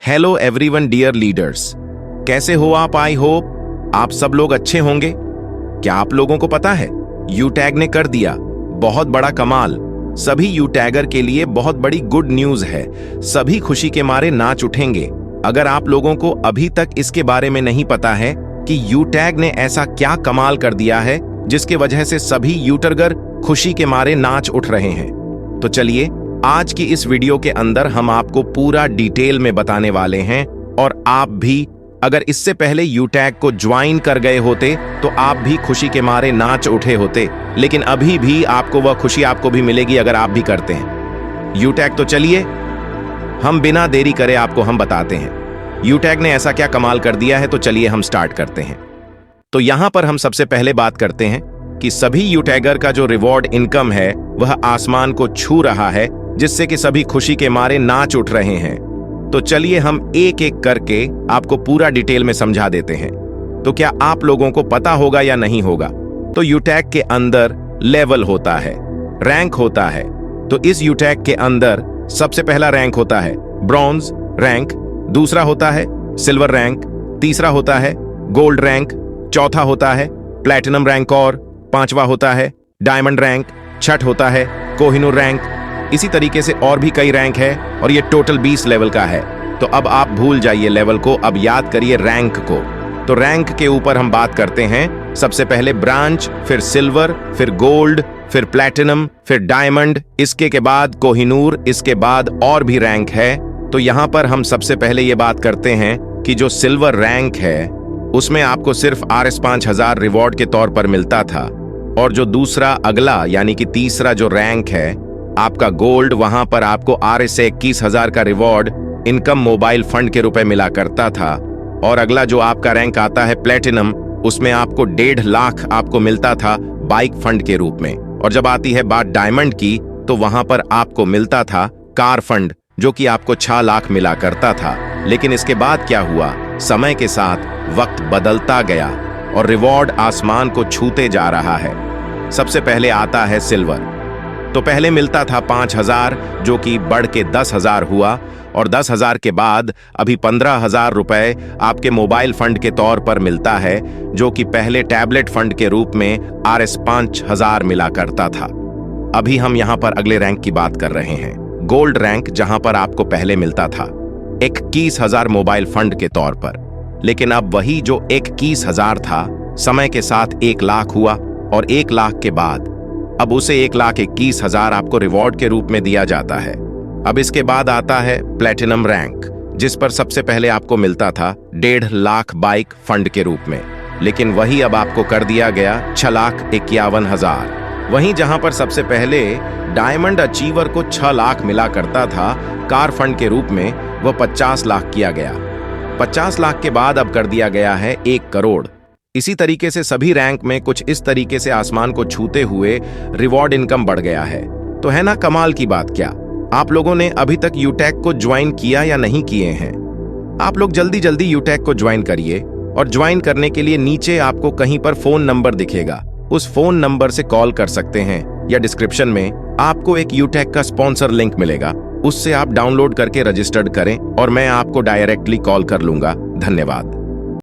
Hello everyone dear leaders, कैसे हो आप? आई होप आप सब लोग अच्छे होंगे। क्या आप लोगों को पता है यूटैग ने कर दिया बहुत बड़ा कमाल। सभी यूटैगर के लिए बहुत बड़ी गुड न्यूज है। सभी खुशी के मारे नाच उठेंगे। अगर आप लोगों को अभी तक इसके बारे में नहीं पता है कि यूटैग ने ऐसा क्या कमाल कर दिया है जिसके वजह से सभी यूटर्गर खुशी के मारे नाच उठ रहे हैं, तो चलिए आज की इस वीडियो के अंदर हम आपको पूरा डिटेल में बताने वाले हैं। और आप भी अगर इससे पहले यूटैग को ज्वाइन कर गए होते तो आप भी खुशी के मारे नाच उठे होते, लेकिन अभी भी आपको वह खुशी आपको भी मिलेगी अगर आप भी करते हैं यूटैग। तो चलिए हम बिना देरी करे आपको हम बताते हैं यूटैग ने ऐसा क्या कमाल कर दिया है। तो चलिए हम स्टार्ट करते हैं। तो यहां पर हम सबसे पहले बात करते हैं कि सभी यूटैगर का जो रिवॉर्ड इनकम है वह आसमान को छू रहा है, जिससे कि सभी खुशी के मारे नाच उठ रहे हैं। तो चलिए हम एक एक करके आपको पूरा डिटेल में समझा देते हैं। तो क्या आप लोगों को पता होगा या नहीं होगा? तो यूटैग के अंदर लेवल होता है, रैंक होता है। तो इस यूटैग के अंदर सबसे पहला रैंक होता है ब्रॉन्ज रैंक, दूसरा होता है सिल्वर रैंक, तीसरा होता है गोल्ड रैंक, चौथा होता है प्लैटिनम रैंक और पांचवा होता है डायमंड रैंक, छठ होता है कोहिनूर रैंक। इसी तरीके से और भी कई रैंक है और ये टोटल 20 लेवल का है। तो अब आप भूल जाइए लेवल को, अब याद करिए रैंक को। तो रैंक के ऊपर हम बात करते हैं सबसे पहले ब्रांच, फिर सिल्वर, फिर गोल्ड, फिर प्लैटिनम, फिर डायमंड, इसके के बाद कोहिनूर, इसके बाद और भी रैंक है। तो यहां पर हम सबसे पहले ये बात करते हैं कि जो सिल्वर रैंक है उसमें आपको सिर्फ RS 5000 रिवॉर्ड के तौर पर मिलता था, और जो दूसरा अगला यानी कि तीसरा जो रैंक है आपका गोल्ड, वहां पर आपको RS 21,000 का रिवॉर्ड इनकम मोबाइल फंड के रुपए मिला करता था। और अगला जो आपका रैंक आता है प्लैटिनम, उसमें आपको 1.5 लाख आपको मिलता था बाइक फंड के रूप में। और जब आती है बात डायमंड की तो वहां पर आपको मिलता था कार फंड, जो कि आपको 6 लाख मिला करता था। लेकिन इसके बाद क्या हुआ, समय के साथ वक्त बदलता गया और रिवॉर्ड आसमान को छूते जा रहा है। सबसे पहले आता है सिल्वर। तो पहले मिलता था 5,000, जो कि बढ़ के 10,000 हुआ, और 10,000 के बाद अभी 15,000 रुपए आपके मोबाइल फंड के तौर पर मिलता है, जो कि पहले टैबलेट फंड के रूप में RS 5,000 मिला करता था। अभी हम यहां पर अगले रैंक की बात कर रहे हैं, गोल्ड रैंक, जहां पर आपको पहले मिलता था 21,000 मोबाइल फंड के तौर पर। लेकिन अब वही जो 21,000 था समय के साथ 1 लाख हुआ, और 1 लाख के बाद अब उसे 1,21,000 आपको रिवॉर्ड के रूप में दिया जाता है। अब इसके बाद आता है प्लैटिनम रैंक, जिस पर सबसे पहले आपको मिलता था 1.5 लाख बाइक फंड के रूप में, लेकिन वही अब आपको कर दिया गया 6,51,000। वहीं जहां पर सबसे पहले डायमंड अचीवर को 6 लाख मिला करता था कार फंड के रूप में, वह 50 लाख किया गया। 50 लाख के बाद अब कर दिया गया है 1 करोड़। इसी तरीके से सभी रैंक में कुछ इस तरीके से आसमान को छूते हुए रिवॉर्ड इनकम बढ़ गया है। तो है ना कमाल की बात? क्या आप लोगों ने अभी तक यूटैग को ज्वाइन किया या नहीं किए हैं? आप लोग जल्दी जल्दी यूटैग को ज्वाइन करिए, और ज्वाइन करने के लिए नीचे आपको कहीं पर फोन नंबर दिखेगा, उस फोन नंबर से कॉल कर सकते हैं, या डिस्क्रिप्शन में आपको एक यूटैग का स्पॉन्सर लिंक मिलेगा, उससे आप डाउनलोड करके रजिस्टर्ड करें और मैं आपको डायरेक्टली कॉल कर लूंगा। धन्यवाद।